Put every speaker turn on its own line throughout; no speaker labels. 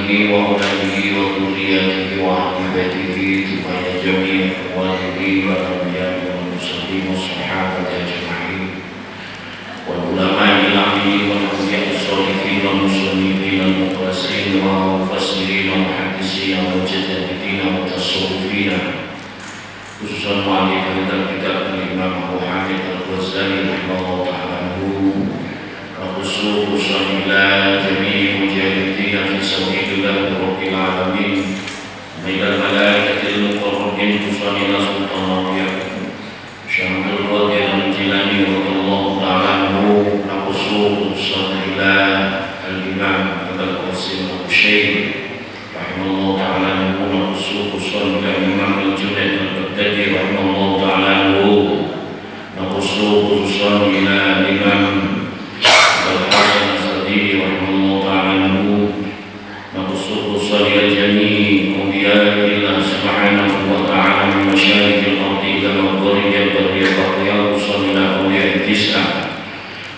وأولاده وذريته وأهل بيته ثم إلى جميع إخوانه والأنبياء والمرسلين والصحابة أجمعين والعلماء العاملين والأولياء الصالحين والمصنفين المخلصين والمفسرين والمحدثين والمجتهدين والتصوفين خصوصا مؤلف هذا الكتاب الإمام أبو حامد الغزالي رحمه الله تعالى وخصوصا إلى جميع المجاهدين في سبيل الله رب العالمين وإلى الملائكة المقربين خصوصا إلى سلطان ربيع شيخ القادر الجيلاني رضي الله تعالى عنه وخصوصا إلى الإمام أبا القاسم الشيخ رحمه الله تعالى عنه وخصوصا إلى الإمام الجنيد البغدادي رحمه الله تعالى عنه وخصوصا إلى الإمام الحسن الصديق رحمه الله تعالى عنه وخصوصا إلى جميع أولياء الله سبحانه وتعالى من مشارق الأرض إلى مغرب البر والبحر وصل إلى أولياء التسعة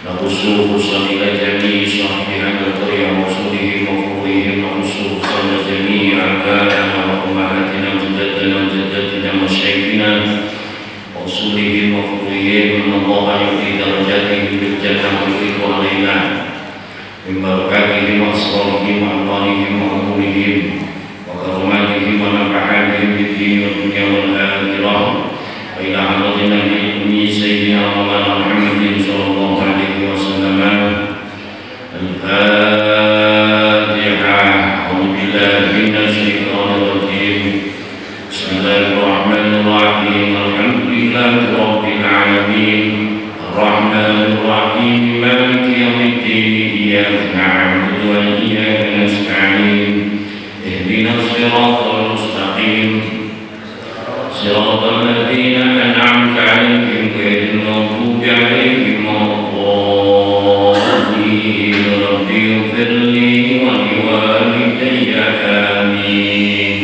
وخصوصا إلى جميع صاحب هذا القرية ورسولهم وفروعهم وخصوصا إلى جميع آبائنا وأمهاتنا وجداتنا وجداتنا ومشايخنا ورسولهم وفروعهم أن الله يؤتي درجاتهم بالجنة ويريد علينا من بركاتهم وأسرارهم وأنوارهم وأمورهم وكراماتهم ونفحاتهم في الدين والدنيا والآخرة وإلى حضرة النبي الأمي سيدنا مولانا محمد صلى الله عليه وسلم الفاتحة. أعوذ بالله من الشيطان الرجيم بسم الله الرحمن الرحيم الحمد لله رب العالمين الرحمن الرحيم مالك يوم الدين إياك نعبد وإياك نستعين اهدنا الصراط المستقيم صراط الذين أنعمت عليهم غير المغضوب عليهم ولا الضالين رب اغفر لي ولوالدي آمين.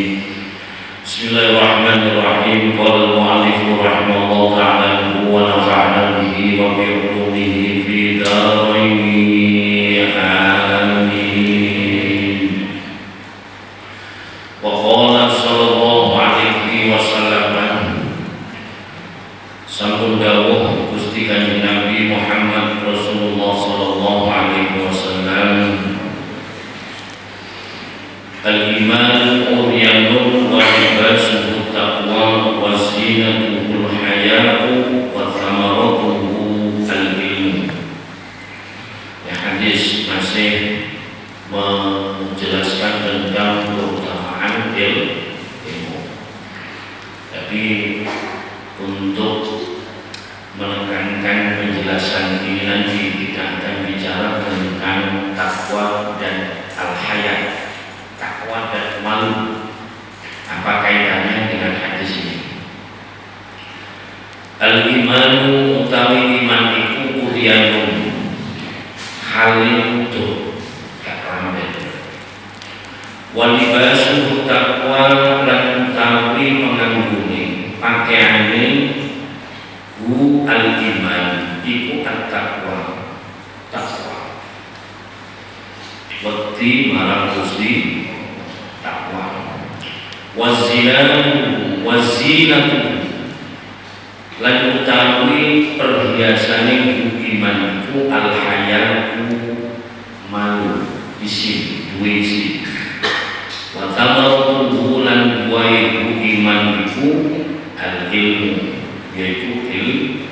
بسم الله الرحمن الرحيم. قال المؤلف رحمه الله تعالى ونفعنا به وبعلومه في دارين آمين. وقال صلى الله عليه وسلم sampun dawuh Gusti Kanjeng Nabi Muhammad Rasulullah sallallahu alaihi wasallam al-iman uryanun wa libasuhu taqwa wa zinatuhul haya'u wa thamaratuhu al-ilmu. Ya, hadis masih menjelaskan tentang keutamaan ilmu, tapi untuk menekankan penjelasan ini nanti kita akan bicara tentang takwa dan al-haya, takwa dan malu. Apa kaitannya dengan hadis ini? Al-imanu utawi iman iku uryanun halin utuh gak rambet. Walibasu takwa lan utawi penganggune pakaiane hu al-iman iku at-taqwa, takwa. Wakti marang Gusti takwa. Wazinatu lan utawi perhiasane iman iku al-hayatu malu, isi duwe isi. Wa tamaratuhu lan duwe iman iku al-ilmu, yaitu ilmu.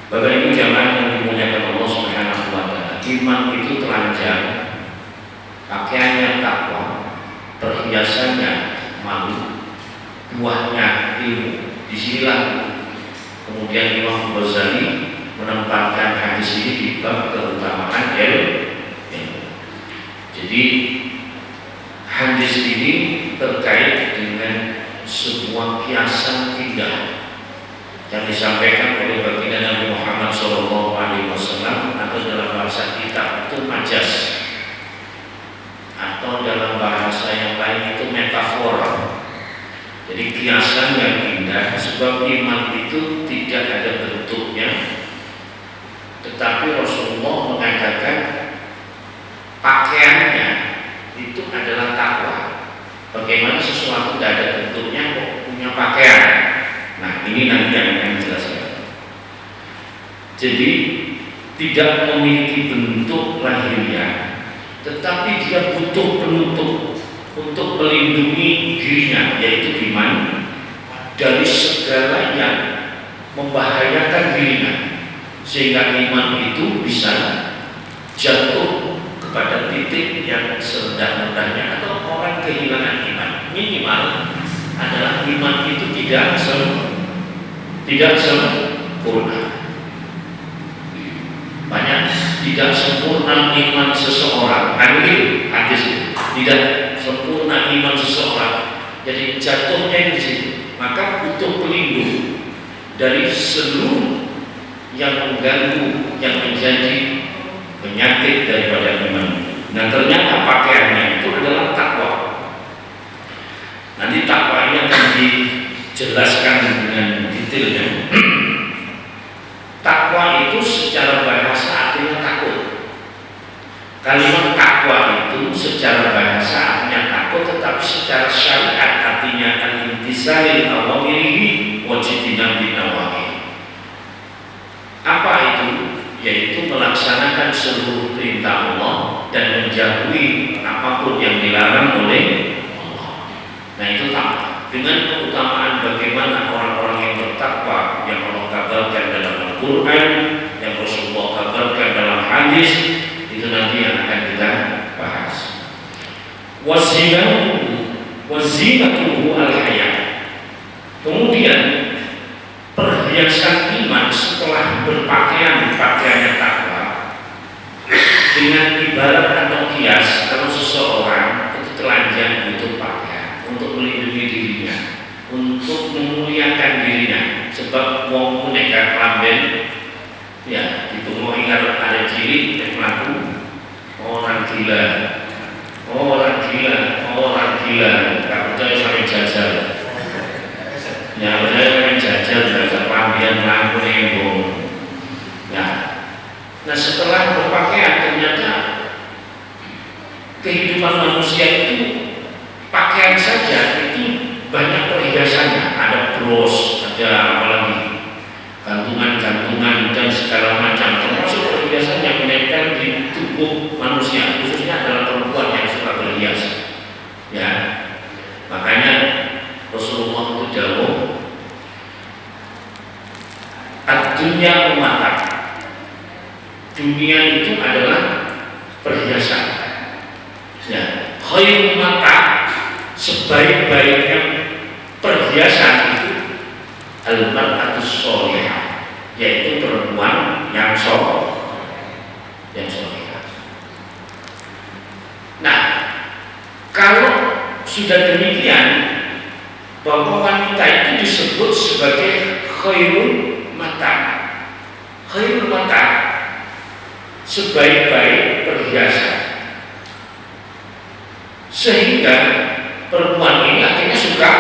Bapak Ibu jamaah yang dimuliakan Allah Subhanahu wa taala, iman itu telanjang, pakaiannya takwa, perhiasannya malu, buahnya ilmu. Disinilah kemudian Imam Ghazali menempatkan hadis ini di bab keutamaan ilmu. Jadi hadis ini terkait dengan sebuah kiasan indah yang disampaikan oleh baginda Nabi Muhammad SAW, atau dalam bahasa kita itu majas, atau dalam bahasa yang lain itu metafora. Jadi kiasan yang indah, sebab iman itu tidak ada bentuknya, tetapi Rasulullah mengatakan Jadi tidak memiliki bentuk lahiriah, tetapi dia butuh penutup untuk melindungi dirinya, yaitu iman, dari segala yang membahayakan dirinya, sehingga iman itu bisa jatuh kepada titik yang serendah-rendahnya atau orang kehilangan iman. Minimal adalah iman itu tidak sempurna. Banyak tidak sempurna iman seseorang, hadis tidak sempurna iman seseorang. Jadi jatuhnya di situ. Maka butuh pelindung dari seluruh yang mengganggu, yang menjadi penyakit daripada iman. Nah, ternyata pakaiannya itu adalah takwa. Nanti takwa ini akan dijelaskan dengan detailnya. Takwa itu secara bahasa artinya takut. Kalimat takwa itu secara bahasa artinya takut, tetapi secara syariat artinya al-imtisalil awamirihi wajibinabi nawahi. Apa itu? Yaitu melaksanakan seluruh perintah Allah dan menjauhi apapun yang dilarang oleh Allah. Nah, itu takwa. Dengan keutamaan bagaimana orang-orang yang bertakwa yang Allah kabarkan dalam Al-Quran, yang Rasulullah kabarkan dalam hadis, itu nanti yang akan kita bahas. Wazinatuhu al-hayat. Kemudian perhiasan iman setelah berpakaian pakaiannya takwa, dengan ibarat atau kias, kalau seseorang itu telanjang butuh pakaian untuk melindungi dirinya, untuk memuliakan dirinya. Sebab wong punika klamben ya ditunggu ingat ada ciri melaku orang gila, gak percaya sampai jajal. Ya percaya sampai jajal, jajal klambian melaku nembong. Nah, setelah berpakaian ternyata kehidupan manusia itu pakaian saja itu banyak perhiasannya. Ada bros, ada apalagi gantungan-gantungan dan segala macam, termasuk perhiasan yang menempel di tubuh manusia, khususnya adalah perempuan yang suka berhias. Ya, makanya Rasulullah itu jauh ad-dunya umatan. Dunia itu adalah perhiasan. Ya, khairul mata, sebaik-baiknya perhiasan itu al-mar'atus sholihah, yaitu perempuan yang solehah. Nah, kalau sudah demikian, bahwa wanita itu disebut sebagai khairul mata. Khairul mata, sebaik-baik perhiasan. Sehingga perempuan ini akhirnya suka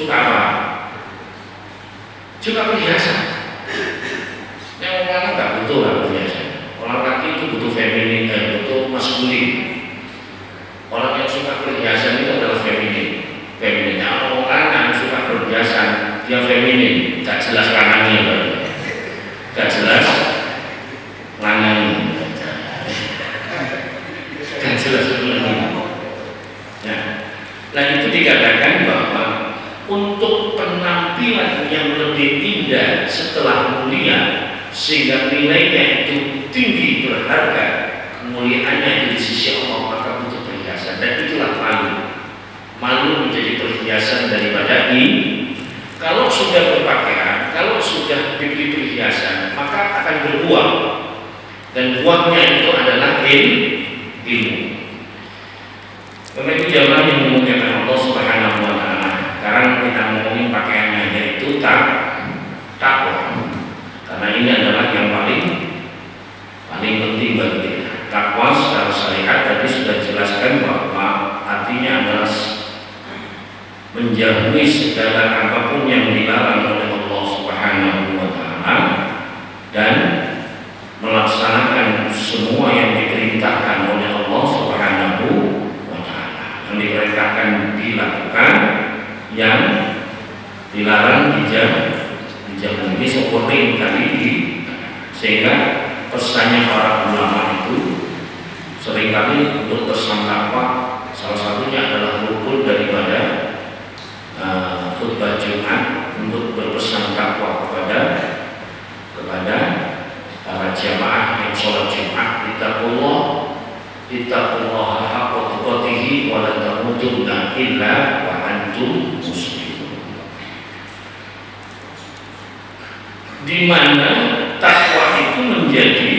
apa? Suka perhiasan. Yang orang nggak butuh lah perhiasan. Orang laki itu butuh feminin, butuh maskulin. Orang yang suka perhiasan itu adalah feminin. Orang yang suka perhiasan dia feminin. Gak jelas kanannya, gak jelas langannya, gak jelas langannya. Nah, itu dikatakan bahwa untuk penampilan yang lebih indah setelah mulia, sehingga nilainya itu tinggi berharga, kemuliaannya di sisi Allah, maka butuh perhiasan. Dan itulah malu menjadi perhiasan daripada ini. Kalau sudah berpakaian, kalau sudah diberi perhiasan, maka akan berbuah, dan buahnya itu adalah ilmu. Karena itu jamaah yang memuliakan Allah Subhanahu wa Ta'ala. Sekarang kita ngomongin pakaiannya, yaitu takwa. Karena ini adalah yang paling penting bagi kita. Takwa secara syariat tadi sudah dijelaskan bahwa artinya adalah menjauhi segala apapun yang dilarang oleh Allah Subhanahu wa Ta'ala dan melaksanakan semua yang diperintahkan oleh Allah Subhanahu wa Ta'ala. Yang sering kali sehingga pesannya para ulama itu seringkali untuk pesan takwa salah satunya adalah rukun daripada khutbah Jumat untuk berpesan takwa kepada para jamaah yang sholat Jumat. Ittaqullaha haqqa tuqatih wa la tamutunna illa wa antum muslimun. Di mana takwa itu menjadi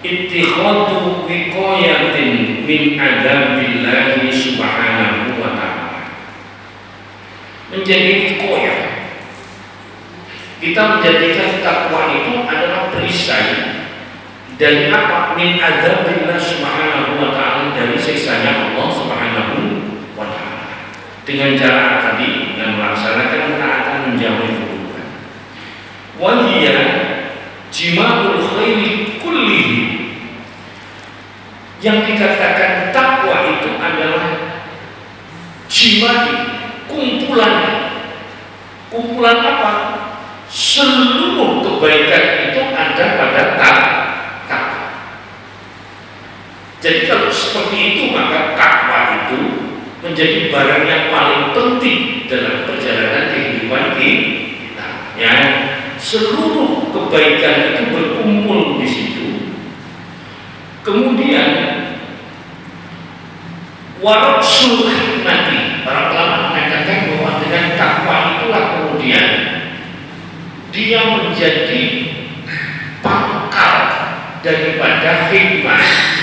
ittikhadu wiqayatin min adabillahi subhanahu wa ta'ala. Menjadi wiqayah. Kita menjadikan takwa itu adalah perisai dari apa? Min adzabillah subhanahu wa ta'ala, dari siksanya Allah subhanahu wa ta'ala. Dengan cara tadi, dengan melaksanakan taatan menjauhi keburukan. Wa hiya jima'ul khairi kullihi. Yang dikatakan takwa itu adalah jima'i, kumpulan apa? Seluruh kebaikan itu ada pada takwa. Jadi kalau seperti itu, maka takwa itu menjadi barang yang paling penting dalam perjalanan kehidupan kita. Ya, seluruh kebaikan itu berkumpul di situ. Kemudian warasul hikmati, para ulama mengatakan bahwa dengan takwa itulah kemudian dia menjadi pangkal daripada hikmah.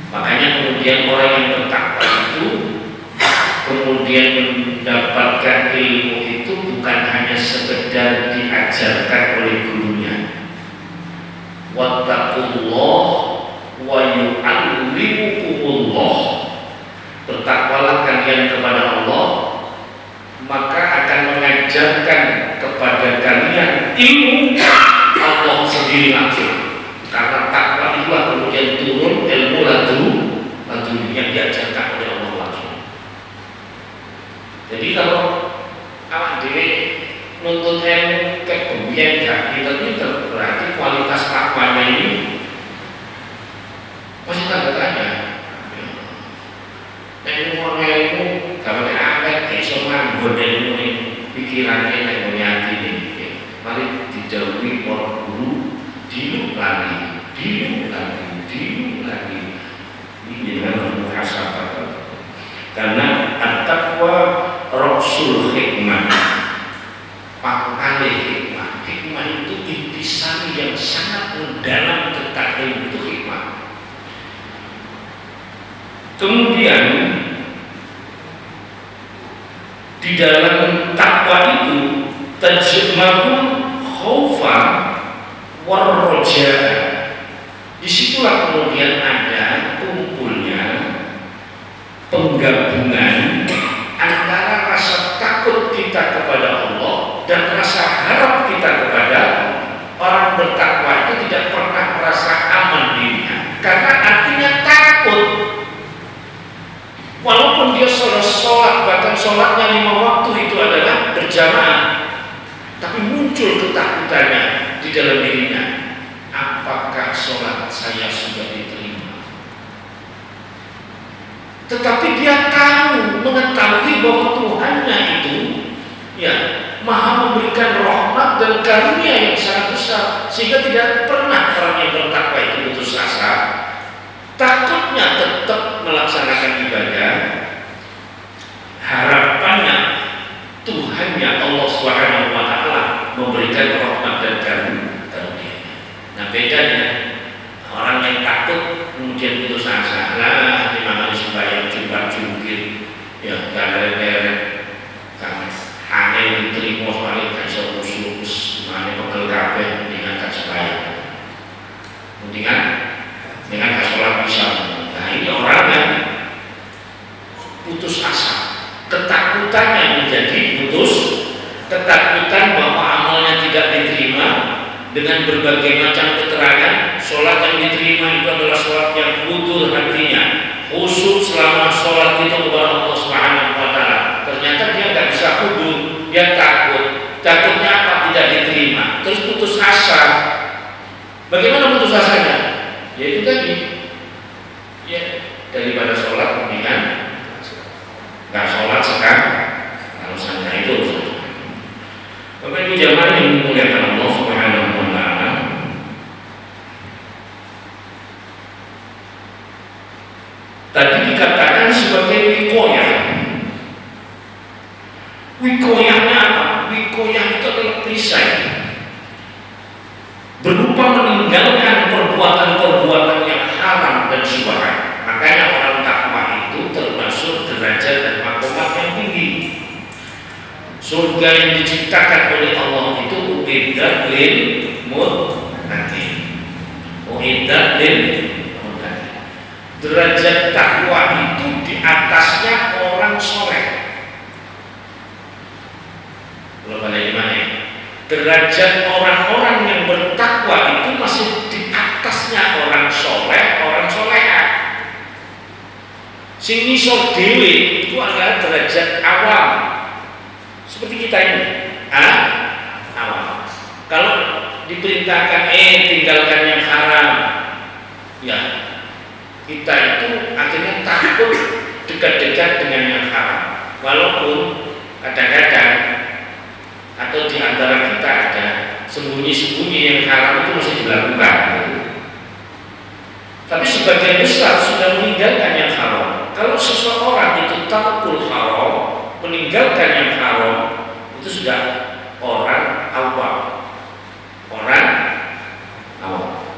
Makanya kemudian orang yang bertakwa itu kemudian mendapatkan ilmu itu bukan hanya sekedar diajarkan oleh gurunya. Wattaqullah wa yu'allimukumullah. Bertakwalah kalian kepada Allah, maka akan mengajarkan kepada kalian ilmu Allah sendiri langsung. Karena takwa itulah kemudian turun ilmu laduni yang diajarkan oleh Allah langsung. Jadi kalau awak dhewe nuntut ilmu kemudian gak pinter-pinter, berarti kualitas takwanya ini masih tanda tanya. Ilmu kalau awet iso nganggo ilmu ini pikirannya nek nyati ini, mari dijauhi para guru. Diluk lagi. Ini dengan muhasabah. Karena at-taqwa rasul hikmah, pangkal hikmah. Hikmah itu intisari yang sangat mendalam tentang ilmu itu hikmah. Kemudian di dalam takwa itu tajma'ul khaufa warroja. Disitulah kemudian ada kumpulnya penggabungan antara rasa takut kita kepada Allah dan rasa harap kita kepada orang bertakwa. Itu tidak pernah merasa aman dirinya, karena artinya takut. Walaupun dia sholat, bahkan sholatnya 5 waktu itu adalah berjamaah, tapi muncul ketakutannya di dalam dirinya. Apakah sholat saya sudah diterima? Tetapi dia mengetahui bahwa Tuhannya itu ya maha memberikan rahmat dan karunia yang sangat besar, sehingga tidak pernah orang yang bertakwa itu putus asa. Takutnya tetap melaksanakan ibadah, harapannya Tuhannya Allah Subhanahu wa ta'ala memberikan rahmat dan karunia. Nah, beda dengan orang yang takut kemudian putus asa. Lah, di mana sembahyang jungkir ya galer-galer kan angel diterima sekali gak iso khusyuk, mane pegel kabeh mendingan gak sembahyang. Mendingan gak sholat bisa. Nah, ini orang yang putus asa. Ketakutannya menjadi putus, ketakutan bahwa amalnya tidak diterima. Dengan berbagai macam keterangan, sholat yang diterima itu adalah sholat yang khudur hatinya, khusyuk selama sholat itu kepada Allah Subhanahu wa ta'ala. Ternyata dia nggak bisa khudur, dia terus putus asa. Bagaimana putus asanya? Yaitu tadi, ya daripada sholat mendingan nggak sholat sekarang. Kalau santai itu, Bapak Ibu jamaah yang dimuliakan Allah Subhanahu wa Ta'ala, tadi dikatakan sebagai wikoyah. Wikoyahnya apa? Wikoyah itu adalah perisai, berupa meninggalkan perbuatan-perbuatan yang haram dan syubhat. Makanya orang takwa itu termasuk derajat dan makomat yang tinggi. Surga yang diciptakan oleh Allah itu uiddat lil muttaqin. Uiddat lil muttaqin. Derajat takwa itu di atasnya orang soleh. Belum ada gimana ya? Derajat orang-orang yang bertakwa itu masih di atasnya orang soleh, orang soleha. Sing nisor dewe itu adalah derajat awam. Seperti kita ini, awam. Kalau diperintahkan tinggalkan yang haram, ya kita itu akhirnya takut dekat-dekat dengan yang haram. Walaupun kadang-kadang atau di antara kita ada sembunyi-sembunyi yang haram itu masih dilakukan. Tapi sebagian besar sudah meninggalkan yang haram. Kalau seseorang itu tarkul haram, meninggalkan yang haram, itu sudah orang awam. Orang awam.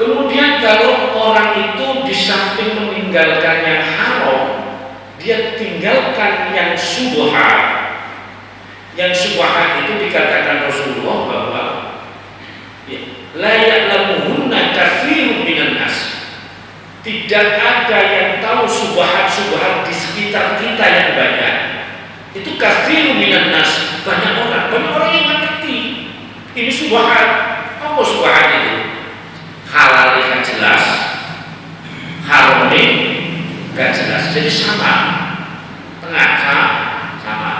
Kemudian kalau orang itu di samping meninggalkan yang haram, dia tinggalkan yang subhat. Yang subhat itu dikatakan Rasulullah bahwa la ya'lamuhunna katsirun minan nas. Tidak ada yang tahu subhat-subhat di sekitar kita yang banyak. Itu katsirun minan nas, banyak orang yang mengerti. Ini subhat. Apa subhat itu? Halal kan jelas, haram kan jelas. Jadi sama, tengah sama.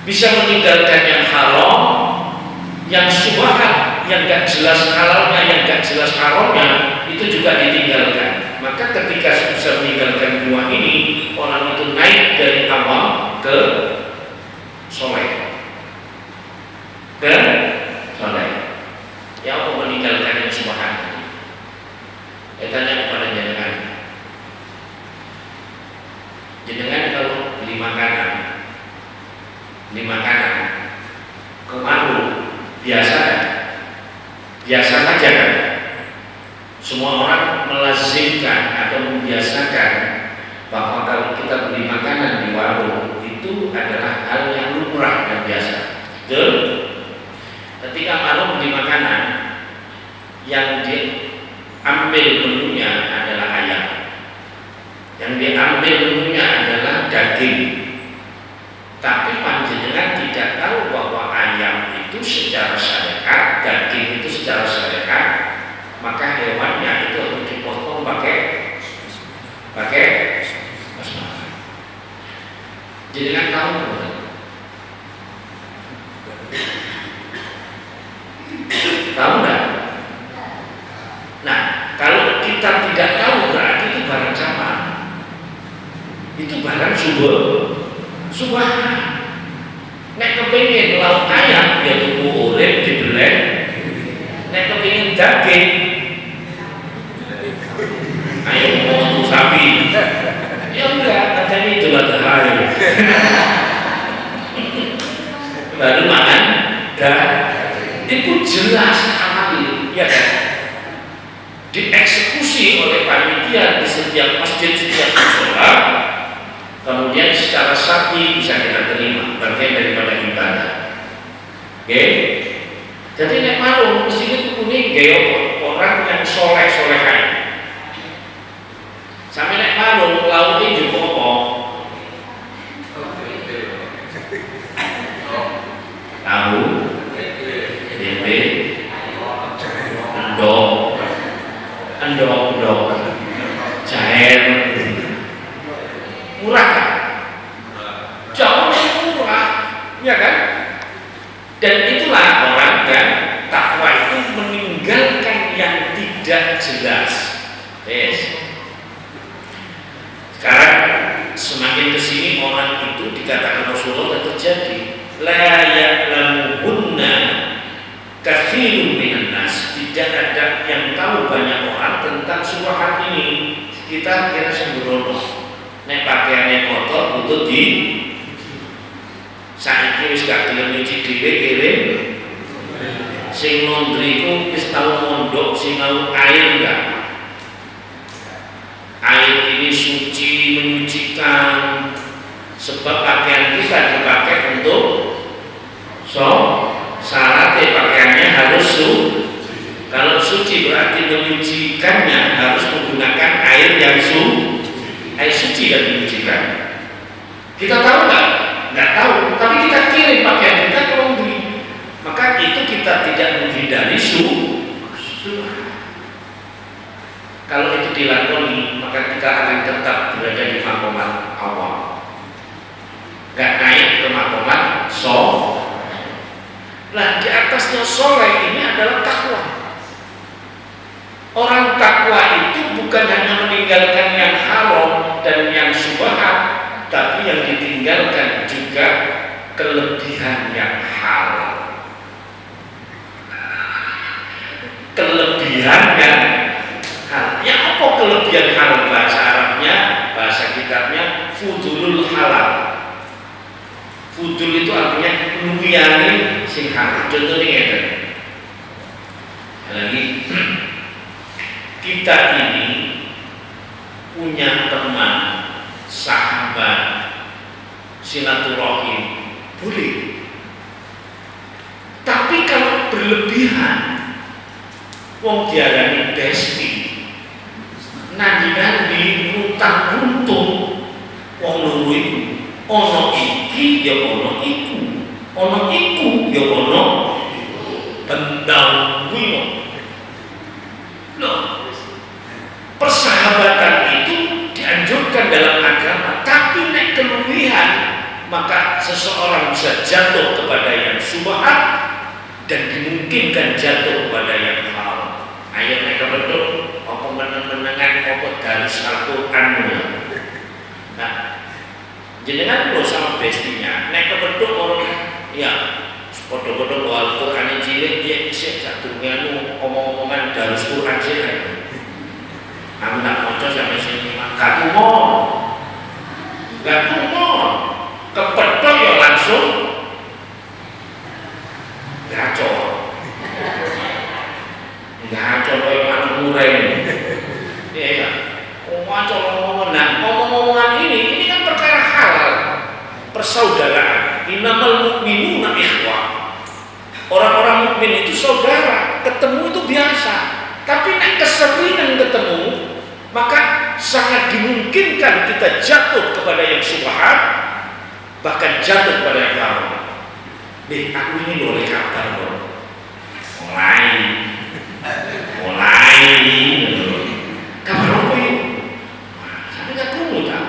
Bisa meninggalkan yang haram, yang subhat, yang gak jelas halalnya, yang gak jelas haramnya, itu juga ditinggalkan. Maka ketika bisa meninggalkan dua ini, orang itu naik dari awam ke soleh. Ke soleh. Ya Allah meninggalkan yang subhat ini. Saya tanya kepada jenengan. Jenengan kalau beli makanan ke warung biasa kan? Biasa saja kan? Semua orang melazimkan atau membiasakan bahwa kalau kita beli makanan di warung itu adalah hal yang lumrah dan biasa. Betul? Ketika warung beli makanan, yang diambil menunya adalah ayam, yang diambil menunya adalah daging. Tapi panjenengan tidak tahu bahwa ayam itu secara syariat, daging itu secara syariat, maka hewannya itu harus dipotong pakai basmati. Jenengan tahu bukan? Tahu enggak? Nah, kalau kita tidak tahu berarti itu barang sama. Itu barang subhat. Nek kepingin lauk ayam ya tuku urip dibelek. Nek kepingin daging ayo mau sapi. Ya enggak, katanya itu lah baru makan dan itu jelas amal, ya kan? Dieksekusi oleh panitia di setiap masjid, setiap sholat. Kemudian secara syar'i bisa kita terima bagian daripada ibadah. Oke? Jadi nek marung mesti itu kuning gaya orang yang soleh-solehan. Sampai nek marung lautnya juga apa? Tahu, tempe, endok, cair. Murah kan? Jauh lebih murah, ya kan? Dan itulah orang jelas. Sekarang semakin kesini orang itu dikatakan Rasulullah terjadi la ya'lamuhunna katsirun minan nas. Tidak ada yang tahu banyak orang tentang syubhat ini. Kita kira sembrono nek pakaiane kotor butuh di saiki wis gak gelem nyuci dhewe kirim sing laundry ku wis tau mondok sinau air enggak. Air ini suci, menyucikan, sebab pakaian kita dipakai untuk syaratnya pakaiannya harus kalau suci berarti menyucikannya harus menggunakan air yang air suci dan menyucikan. Kita tahu nggak? Nggak tahu, tapi kita kirim pakaian kita ke laundry. Maka itu kita tidak menghindari kalau itu dilakoni, maka kita akan tetap berada di makomat awal. Nggak naik ke makomat Nah, di atasnya soleh ini adalah takwa. Orang takwa itu bukan hanya meninggalkan yang haram dan yang syubhat, tapi yang ditinggalkan juga kelebihan yang halal. Kelebihan yang halal. Ya apa kelebihan halal? Bahasa Arabnya, bahasa kitabnya fudulul halal. Fudul itu artinya luyani sing halal. Contohnya ngeten. Lagi kita ini punya teman, sahabat, silaturahim, boleh. Tapi kalau berlebihan, wong diarani besti, nandi-nandi, runtang-runtung, wong loro iku, ana iki ya ana iku, ana iku ya ana bendang kuwi. Loh, persahabatan itu dianjurkan dalam agama, tapi nek kelebihan maka seseorang bisa jatuh kepada yang syubhat dan dimungkinkan jatuh kepada yang haram. Ayo nek kebetul apa meneng-menengan apa garis Al-Qur'an. Nah, jenengan lho sama bestinya nek kebetul orang ya padha-padha Al-Qur'an cilik ya sik sadurunge anu omong-omongan garis Qur'an sik. Aku nak maca sampai sini gak kumon kepethuk ya langsung gacor kaya anu mureng. Iya, maca ngomong-ngomongan ini kan perkara halal, persaudaraan. Innamal mu'minuna ikhwah. Orang-orang mukmin itu saudara, ketemu itu biasa. Tapi nek keseringan ketemu, maka sangat dimungkinkan kita jatuh kepada yang syubhat, bahkan jatuh kepada yang haram. Nih, aku ini boleh kabar loh. Mulai kabar apa ini? Saya nggak perlu tak.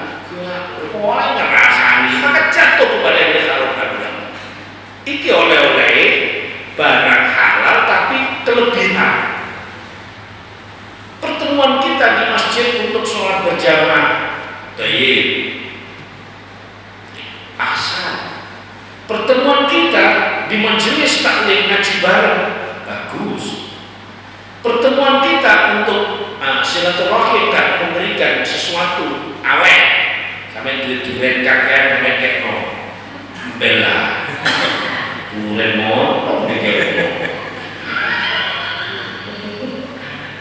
Mulai ngerasani, maka jatuh kepada yang haram. Iki oleh-oleh barang halal tapi kelebihan. Pertemuan kita di masjid untuk sholat berjamaah, tayyib, ahsan. Pertemuan kita di majelis taklim ngaji bareng, bagus. Pertemuan kita untuk silaturahim kan memberikan sesuatu awet, sampai duit-duit kakek sampai kekno, bela, duit mau dikekno.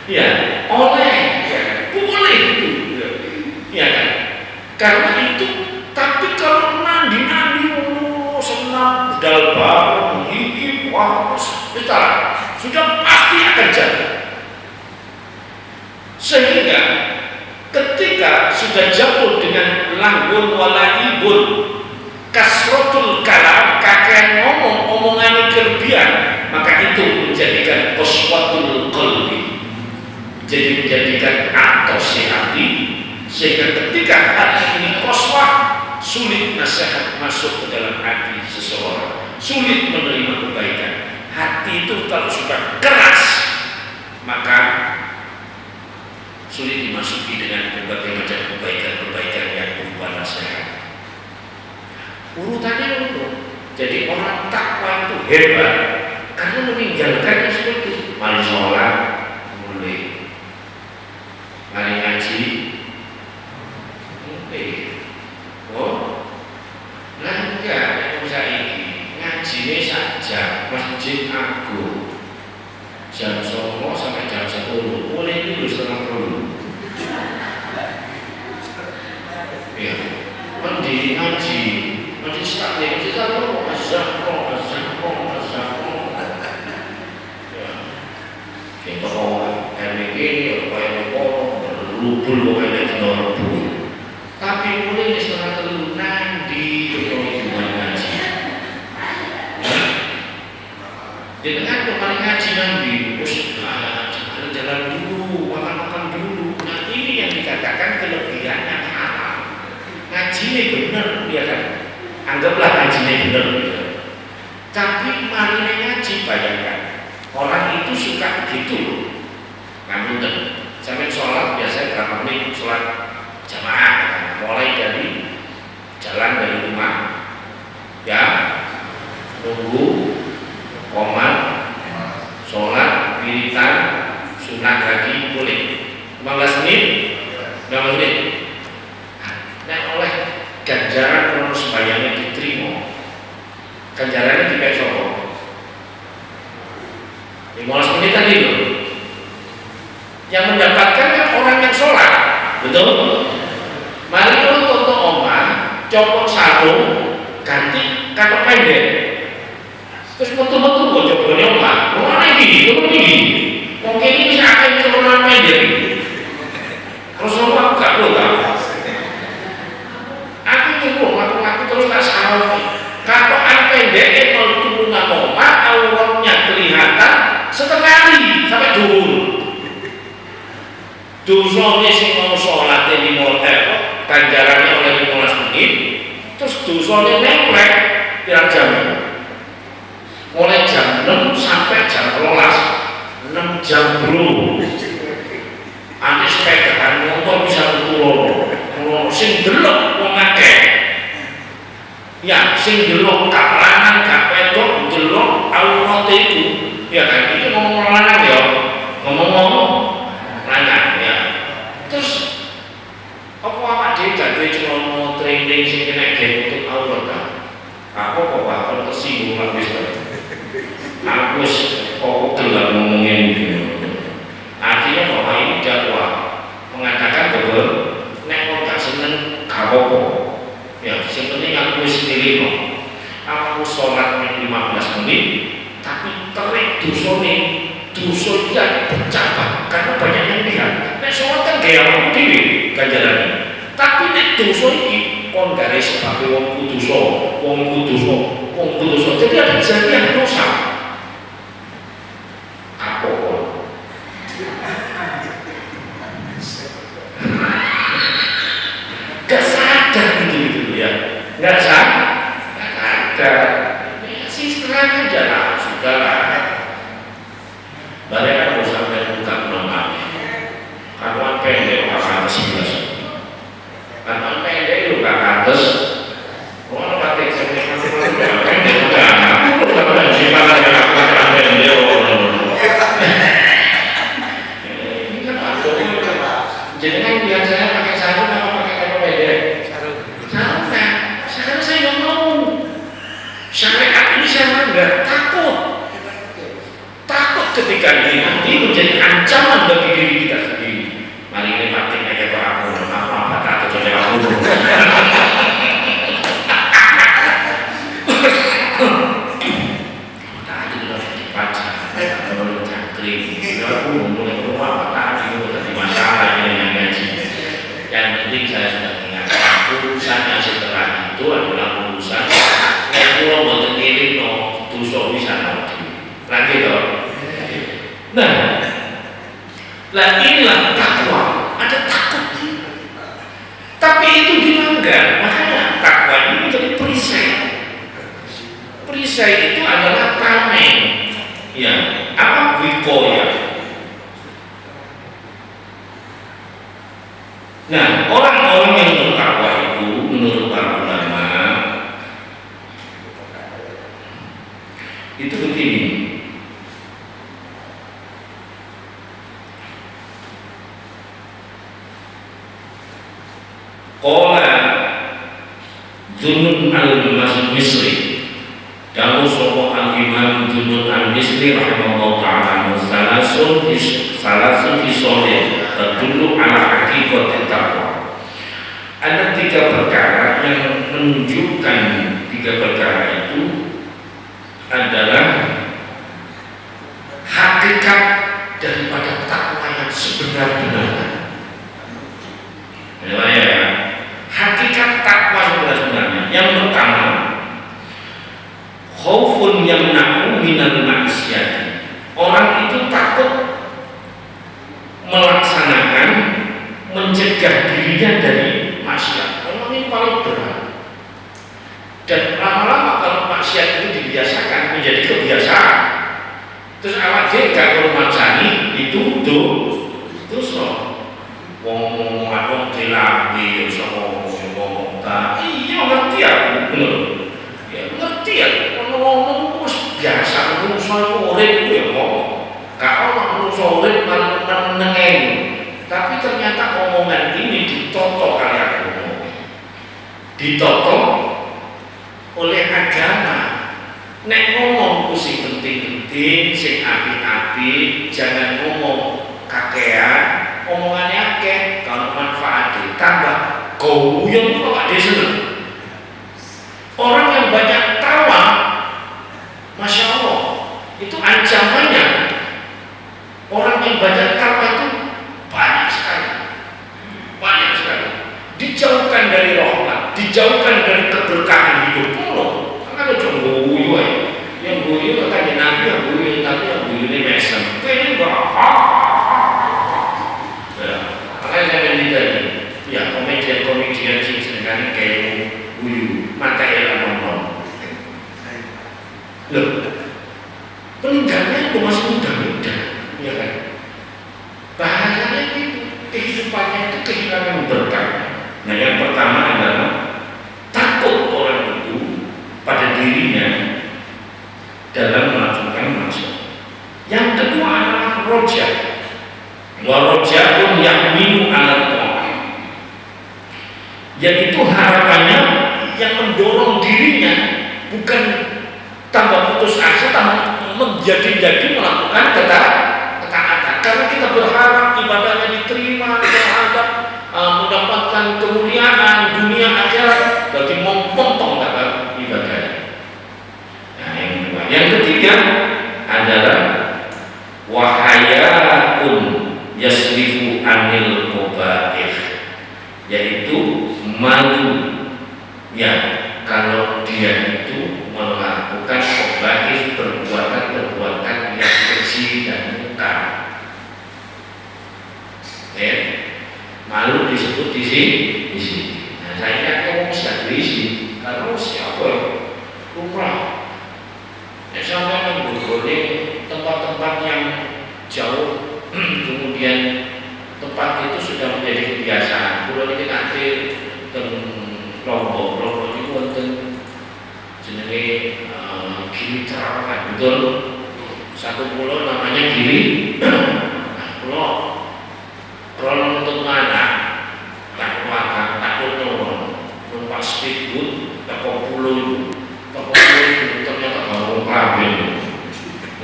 Ya, oleh, ya kan? Boleh itu, ya kan? Karena itu, tapi kalau nandi-nandi, senang, budal bareng, gigi, wah, sudah pasti akan jatuh. Sehingga ketika sudah jatuh dengan lahun walaibun, kasrotul kalam, kakek ngomong, omongan kelebihan, maka itu menjadikan qaswatul qalbi. Jadi menjadikan atosnya hati, sehingga ketika hati ini qaswah, sulit nasihat masuk ke dalam hati seseorang, sulit menerima kebaikan. Hati itu kalau sudah keras, maka sulit dimasuki dengan berbagai macam kebaikan-kebaikan yang berupa nasihat. Urutannya itu. Jadi orang takwa itu hebat karena meninggalkan yang seperti itu. Mari sholat, mulai. Mari ngaji, mulai. Oh, nah enggak, yang saya ini ngajinya saja masjid agung jam 9 sampai jam 10, mulai dulu setengah 10. Ya, mendiri ngaji, mendiri sekali, mendiri sekali, azzakoh. Ya, kita mau RWG, apa yang mau, berlubul, pokoknya di norbu. Tapi mulai setengah 3 nanti, kita mau ngaji. Dengan kemarin ngaji nanti, jangan jalan dulu, makan dulu. Nah ini yang dikatakan kelebihan yang halal. Ngaji ini benar, ya kan? Anggaplah ngaji ini benar. Gitu. Tapi mari ngaji, bayangkan orang itu suka begitu. Namun sampai sholat biasa berapa menit sholat jamaah, mulai dari jalan dari rumah, ya tunggu. Komat, sholat, wiritan, sunat lagi boleh 15 menit, 15 menit. Nah oleh ganjaran kalau sembahyangnya diterima, ganjarannya diberi sopo 15 menit tadi itu. Yang mendapatkan kan orang yang sholat, betul? Mari untuk omah, copot sarung, ganti katok pendek. Terus betul-betul gue coba nyoba, mana ini, mungkin ini bisa akan coba pendek. Terus aku gak lo tau. Aku nyuruh, aku terus tak salah. Kalau pendek kalau turun ngomong, auratnya kelihatan setengah hari sampai turun. Dosanya sih mau sholat di ganjarannya oleh 15 menit, terus dosanya nemplek tiap jam. Mulai jam 6 sampai jam 12, 6 jam bro. Ane sepedaan motor bisa turun, sing delok wong akeh. Ya, sing delok gak lanang gak wedok delok aurat itu. Ya kan itu ngomong lanang ya. Ngomong lanang ya. Terus apa awak dhewe gawe celana training sing kena game untuk aurat kan? Aku kok bakal tersinggung habis. Aku kok gelap ngomongin ini. Artinya bahwa ini dakwah mengatakan bahwa nek wong gak seneng gak apa-apa. Ya, sing penting aku sendiri kok. Aku sholat 15 menit, tapi terik dosane, dosa dia bercabang karena banyak yang lihat. Nek sholat kan gaya wong dhewe ganjarane. Tapi nek dosa iki kon gare sebab wong kudu jadi ada jadian dosa. Gak sadar gitu ya, gak sadar. Si terang aja lah, sudah lah. Balik aku sampai buka nomornya. Kanuan pendek orang atas 11. Kanuan pendek itu gak atas. Orang pakai pendek udah. Aku udah pernah simpan yang aku pakai pendek. Ini kan ada. Jadi kan biasanya pakai sarung atau pakai kain pendek? Sarung kan. Sekarang saya nggak mau. Syariat ini saya nggak takut. Takut ketika ini nanti menjadi ancaman bagi diri kita sendiri. Mari ini mati aja Pak aku. Apa takut jadi aku. Tadi udah dibaca. Kalau cangkrik, aku mulai rumah tadi udah di masalah ini. Yang penting saya sudah ingatkan urusannya setelah itu adalah urusan yang pulau buat kirim no tusuk bisa lagi dong. Nah, inilah takwa, ada takut, tapi itu dilanggar. Makanya takwa ini menjadi perisai. Perisai itu adalah tameng, ya apa wikoya. Nah, orang-orang yang bertakwa itu menurut para ulama itu begini. Qala Junun al-Misri, dawu sapa al-Imam Junun al-Misri rahimahullah ta'ala, salasun fisolin tadullu ala haqiqatit taqwa. Ada 3 perkara yang menunjukkan 3 perkara itu adalah hakikat daripada takwa yang sebenar-benarnya. Hakikat takwa sebenarnya. Yang pertama, khaufun yamna'u minal maksiat. Orang itu takut melaksanakan, mencegah dirinya dari maksiat. Memang ini paling berat. Dan lama-lama kalau maksiat itu dibiasakan menjadi kebiasaan, terus awak dhewe gak ngurmani itu dosa. Wong adong dilambi sama ngomong ta. Iya ngerti aku, bener. Ya ngerti ya. Ngomong wis biasa menungso urip ya ngomong. Gak ono menungso urip menengen. Tapi ternyata omongan ini ditoto kali aku ngomong. Ditoto oleh agama. Nek ngomong ku sing penting-penting, sing apik-apik, jangan ngomong kakean. Omongannya akeh, kalau manfaatnya tambah goyang kok gak seneng. Orang yang banyak tawa, masya Allah, itu ancamannya. Orang yang banyak tawa itu banyak sekali, dijauhkan dari rahmat, dijauhkan dari keberkahan hidup. Karena ada cuma guyu, yang guyu kan nabi, yang guyu ini mesem. Ini berapa? Ya komedian sih sedangkan kayak guyu mata elang nonton. Loh, peninggalannya itu masih muda-muda, ya kan? Bahayanya itu kehidupannya itu kehilangan berkah. Nah, yang pertama adalah takut orang itu pada dirinya dalam melakukan maksiat. Yang kedua adalah roja. Warojatun yahminu ala ta'ah, yaitu harapannya yang mendorong dirinya bukan tambah putus asa, tambah menjadi melakukan ketaatan. Karena kita berharap ibadahnya diterima, berharap mendapatkan kemuliaan dunia akhirat, berarti memotong kata ibadahnya. Nah, yang kedua. Yang ketiga adalah wahayatun yasrifu anil qabaih, yaitu malu ya kalau dia itu melakukan qabaih, perbuatan yang keji dan munkar. Ya, malu disebut di sini. Nah, saya ngomong bisa berisi karena siapa lumrah. Ya, sampai menggolong tempat-tempat yang jauh. Kemudian tempat itu sudah menjadi kebiasaan. Pulau ini nanti Lombok itu wonten jenenge Gili Trawangan, betul. Satu pulau namanya Gili. Pulau untuk mana? Tak keluarga, takut numpak speedboat, tak pulau itu ternyata baru kambing.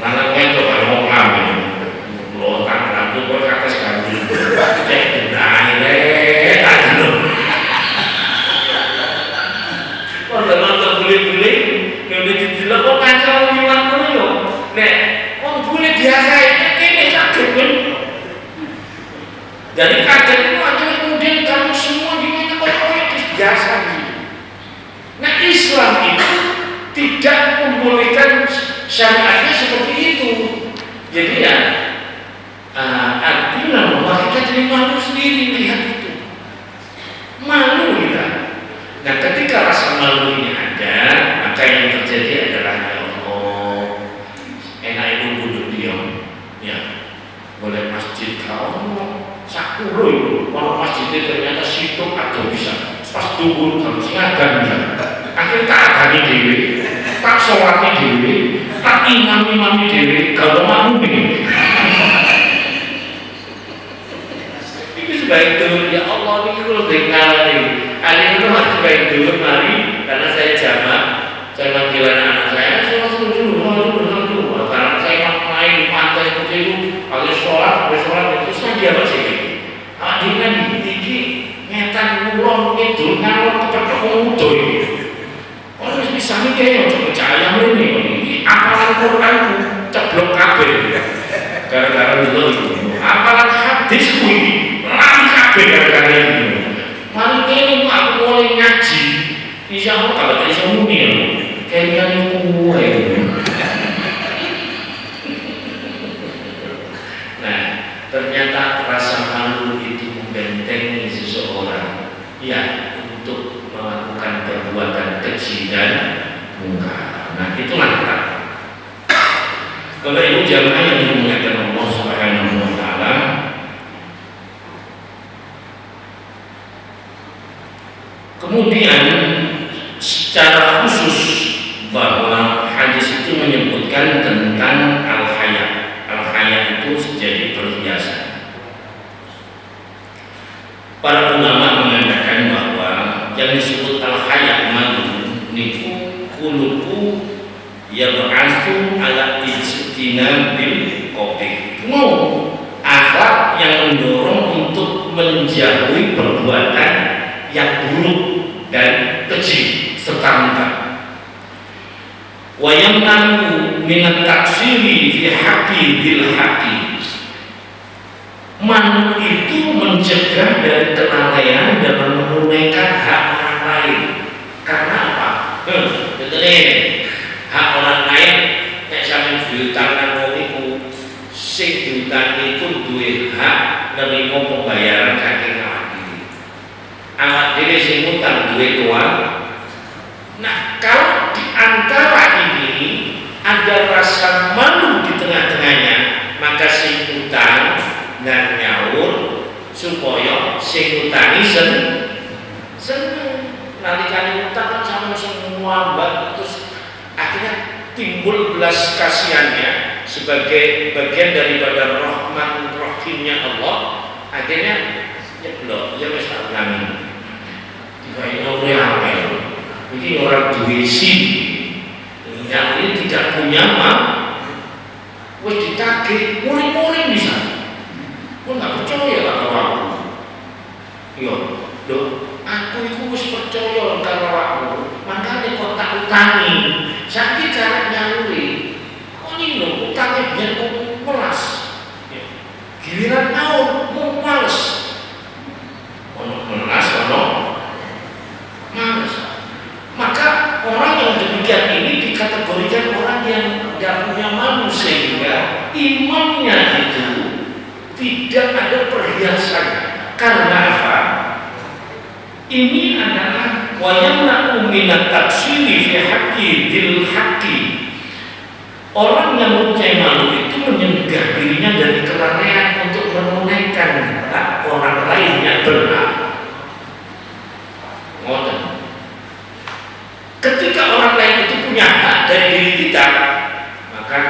Lanangnya itu baru kambing. Lontar rambut kok atas kambing. Cek benahi aduh. Nonton bule-bule, nek didelok kok kanca liwat ngono yo. Nek wong bule biasa ini sakit kan. Jadi kaget itu akhirnya kemudian kamu semua dimana kok biasa gitu. Nah, Islam itu tidak membolehkan syariatnya seperti itu. Jadi ya artinya bahwa kita jadi malu sendiri melihat itu. Malu kita. Nah, ketika rasa malu ini ada, maka yang terjadi adalah ya Allah, enak itu duduk diam. Ya, boleh masjid kau sakulo itu. Kalau masjidnya ternyata tunggu kamu siagan akhirnya tak agani dewi tak sholati dewi tak imam-imami dewi kalau mau nih ini sebaik dulu ya Allah ini kalau dengar nih hari itu masih sebaik dulu mari karena saya jamak saya manggilan anak saya dulu karena saya main di pantai seperti itu habis sholat itu saya dia bersih dengan ini ngetan ngulon itu ngalor kepetok ngudul orang bisa nih kayaknya untuk percaya ini apalan Quran ceblok kabel gara-gara itu apalan hadis ini lari kabel gara-gara itu mari ini aku mulai ngaji insya Allah kalau bisa muni kayaknya itu nah ternyata rasa malu itu membentengi seseorang ya untuk melakukan perbuatan keji dan mungkar. Nah itulah tak. Kalau ibu jamaah yang dimuliakan Allah Subhanahu wa Ta'ala, kemudian secara khusus bahwa hadis itu menyebutkan tentang al-haya. Al-haya itu jadi perhiasan. Para ulama mengatakan bahwa yang disebut al-haya madu niku khuluqu yab'atsu ala ijtinabil qabih. Mau akhlak yang mendorong untuk menjauhi perbuatan yang buruk dan keji serta mungkar. Wa yamna'u min at-taksiri fi haqqi bil haqqi. Manu itu mencegah dari kelalaian dalam menunaikan hak orang lain. Karena apa? Betul ini hak orang lain nek sampeyan diutang nang wong iku sing diutang itu duwe hak nerima pembayaran saking awak dhewe. Awak dhewe sing utang duwe tuan. Nah, kalau di antara ini ada rasa malu di tengah-tengahnya, maka sing utang dan nyaur supaya sing utangi seneng nalikane utang kan sama semua mbak terus akhirnya timbul belas kasihannya sebagai bagian daripada rahman rahimnya Allah akhirnya nyeblok ya wis tak ulangi dikai ora apa ini orang duwisi yang ini tidak punya mah wis ditagih muring-muring bisa. Kau nggak percaya lah kalau aku, yo, loh, aku itu harus percaya kalau aku, makanya kau tak utangi, sakit cara nyaluri, kau ini loh utangnya biar kau melas, giliran mau males, melas, males, maka orang yang demikian ini dikategorikan orang yang tidak punya malu sehingga imannya itu tidak ada perhiasan. Karena apa? Ini adalah wayamna'u minat taksiri fi haqqi dil haqqi. Orang yang mempunyai malu itu menyegah dirinya dari kelalaian untuk menunaikan hak orang lain yang berhak. Ngoten. Ketika orang lain itu punya hak dari diri kita, maka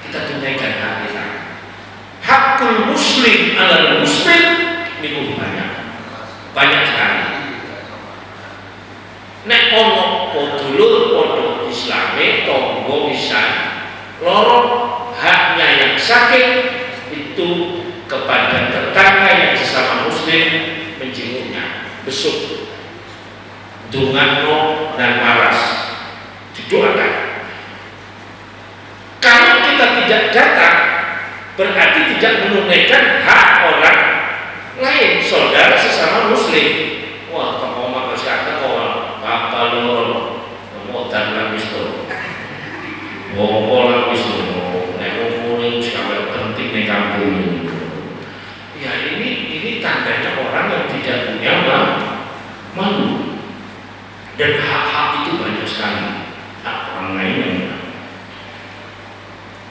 kita tunaikan hak kita. Hakul muslim alal muslim itu banyak sekali. Nek ono dulur podo islami tonggo bisa loro haknya yang sakit itu kepada tetangga yang sesama muslim menjenguknya besuk dungano dan waras didoakan. Kalau kita tidak datang berarti tidak menunaikan hak orang lain saudara sesama muslim. Wah kalau mak kata kau apa loro modal lagi itu ngomong lagi itu ngomongin sangat penting di kampung. Ya ini tandanya orang yang tidak punya malu. Dan hak-hak itu banyak sekali hak orang lain yang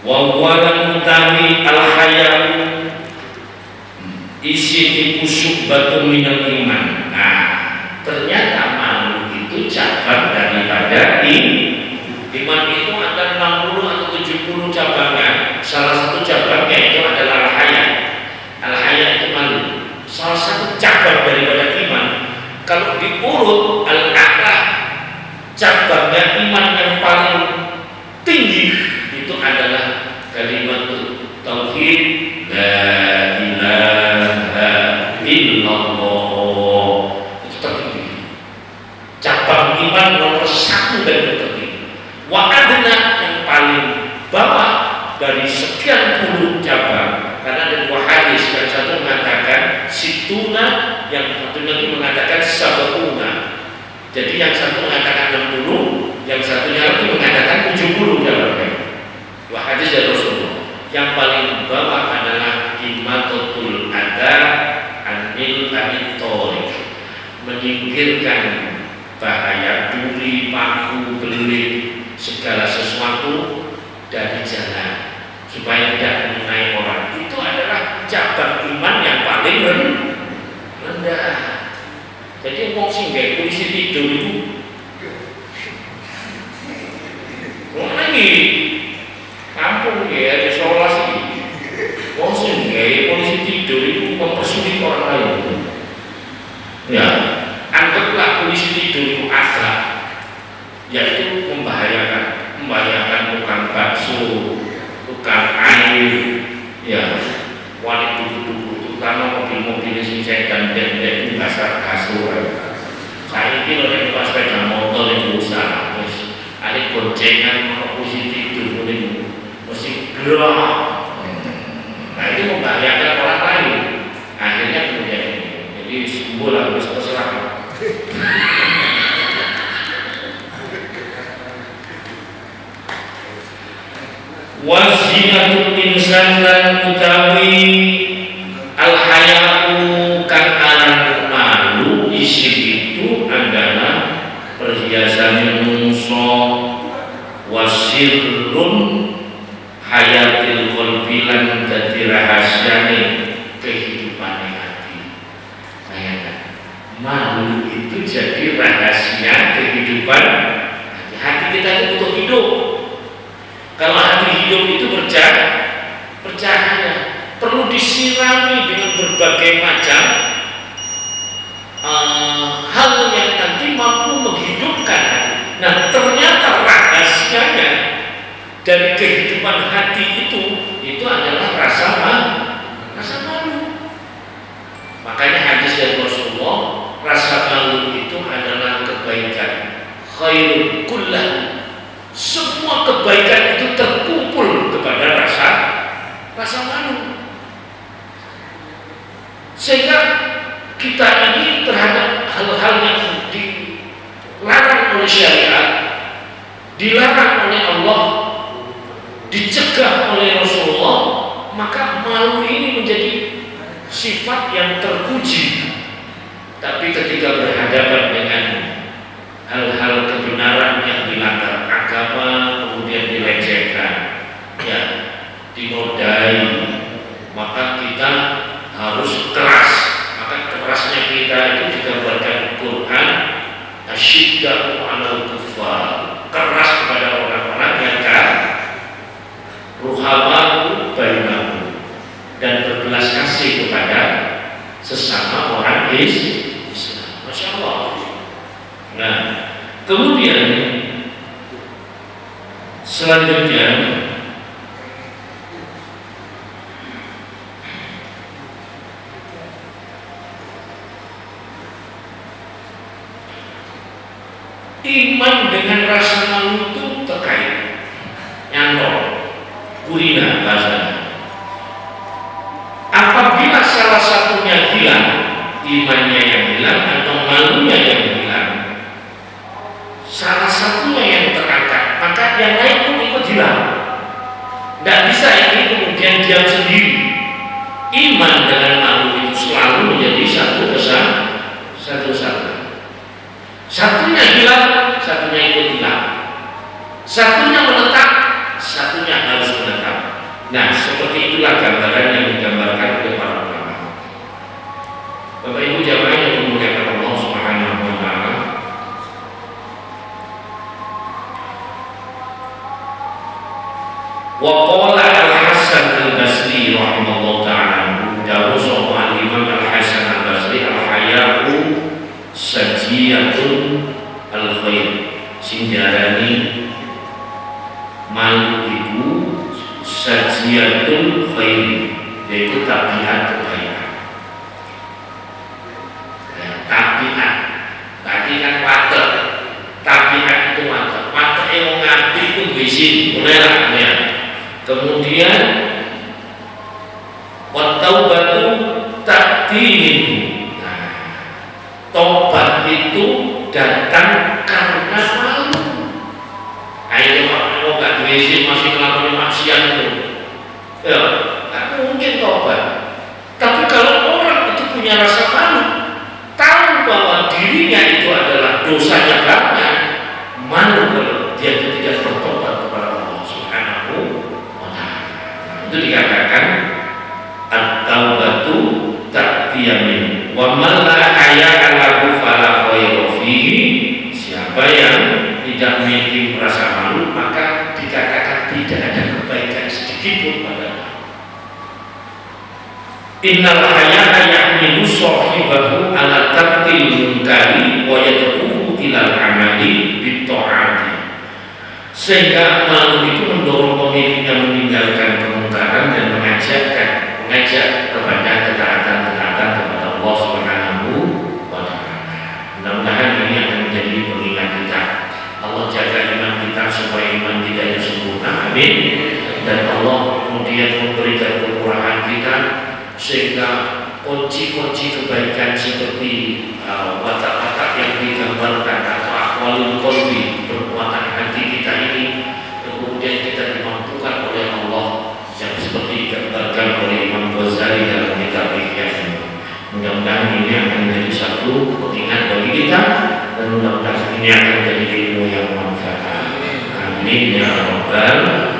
wawalan utami al-hayau isi iku syubbatun minal iman. Nah ternyata iman itu ada 60 atau 70 cabangnya. Salah satu cabangnya itu adalah al-haya. Al-haya itu malu. Salah satu cabang daripada iman. Kalau diurut al-a'la, cabangnya iman yang paling tinggi itu adalah kalimat tauhid, la ilaha illallah. Itu tertinggi. Cabang iman nomor 1 dan tertinggi. Wa adna yang paling bawah dari sekian puluh cabang. Karena ada 2 hadis, yang satu mengatakan situna, yang satunya itu mengatakan sabuna. Jadi yang satu mengatakan 60, yang satunya lagi mengatakan 70 cabangnya. 2 hadis dari Rasulullah. Yang paling bawah adalah imatatul adha anil anitori, menyingkirkan bahaya duri, paku, beling, segala sesuatu dari jalan supaya tidak mengenai orang. Itu adalah cabang iman yang paling rendah. Jadi wong sing gawe polisi tidur itu wong lagi kampung ya isolasi. Wong sing gawe polisi tidur itu mempersulit orang lain. Ya, anggaplah polisi tidur itu asal, yaitu membahayakan tukang bakso, tukang air, ya, wanita duduk-duduk, terutama mobil-mobil yang sedan dan itu kasar-kasur. Saya ini loh yang sepeda motor yang usah, ada goncengan mau posisi tidur, mesti gerak. Nah itu membahayakan orang lain. Akhirnya kemudian jadi simbol harus terserah. Wazinatul insan lan utawi al-haya'u kang aran malu isim itu adalah perhiasan manusia, wasirrun hayatil qalbi lan dadi rahasiane kehidupan hati. Bayangkan, malu itu jadi rahasia kehidupan hati. Hati kita itu butuh hidup. Kalau hati hidup itu bercahaya, perlu disirami dengan berbagai macam hal yang nanti mampu menghidupkan hati. Nah, ternyata rahasianya dari kehidupan hati itu adalah rasa malu. Makanya hadis dari Rasulullah, rasa malu itu adalah kebaikan. Khairul kullah. Semua kebaikan itu terkumpul kepada rasa malu. Sehingga kita ini terhadap hal-hal yang dilarang oleh syariat, dilarang oleh Allah, dicegah oleh Rasulullah, maka malu ini menjadi sifat yang terpuji. Tapi ketika berhadapan dengan hal-hal kebenaran yang dilanggar agama, kemudian dilecehkan, ya, dinodai, maka kita harus keras. Maka kerasnya kita itu digambarkan Quran, asyiddatu 'alal kuffar, keras kepada orang-orang yang kafir, ruhamaa'u bainahum, dan berbelas kasih kepada sesama orang Islam. Masya Allah. Nah, kemudian selanjutnya iman dengan rasa malu itu terkait, nyantol, kurina bahasanya. Apabila salah satunya hilang, imannya yang hilang atau malunya yang hilang, salah satunya yang terangkat, maka yang lain pun ikut hilang. Tidak bisa ini kemudian diam sendiri. Iman dengan malu itu selalu menjadi satu kesatuan. Satunya hilang, satunya ikut hilang. Satunya menetap, satunya harus menetap. Nah, seperti itulah gambaran yang digambarkan oleh para ulama. Bapak Ibu jamaah yang dimuliakan Allah Subhanahu wa taala, Wa qala Al-Hasan Al-Basri rahimahullah ta'ala dawuh sapa Imam Al-Hasan Al-Basri al-haya'u sajiyatun al-khair sing diarani malu iku sajiyatul khair yaitu tabiat kebaikan. Tabiat tadi kan wadah, tabiat itu wadah yang ngati itu bisin mulai ya. Kemudian wattaubatu ta'dinin. Nah, tobat itu datang karena malu. Ayo kalau nggak diisi masih melakukan maksiat itu, ya nggak mungkin tobat. Tapi kalau orang itu punya rasa malu, tahu bahwa dirinya itu adalah dosanya banyak, malu kalau dia tidak bertobat kepada Allah Subhanahu wa Ta'ala. Itu dikatakan at-taubatu ta'tiyamin wa man la haya'a lahu fala khairu fihi. Siapa yang tidak memiliki rasa malu maka dikatakan tidak ada kebaikan sedikit pun padanya. Innal haya'a yahmilu sahibahu ala tarkil munkari wa yad'uhu ilal amali bit-ta'ati. Sehingga malu itu mendorong pemiliknya meninggalkan kemungkaran dan mengajak kepada ketaatan kepada Allah Subhanahu wa Ta'ala. Mudah-mudahan ini akan menjadi pengingat kita. Allah jaga iman kita supaya iman kita yang sempurna. Amin. Dan Allah kemudian memberikan kemurahan kita sehingga kunci-kunci kebaikan seperti watak-watak yang digambarkan atau akwalul qalbi, perbuatan hati kita ini kemudian kita dimampukan oleh Allah yang seperti digambarkan oleh Imam Ghazali dalam kitab Ihya. Mudah-mudahan ini akan menjadi satu pengingat bagi kita dan mudah-mudahan ini akan menjadi ilmu yang manfaat. Amin ya rabbal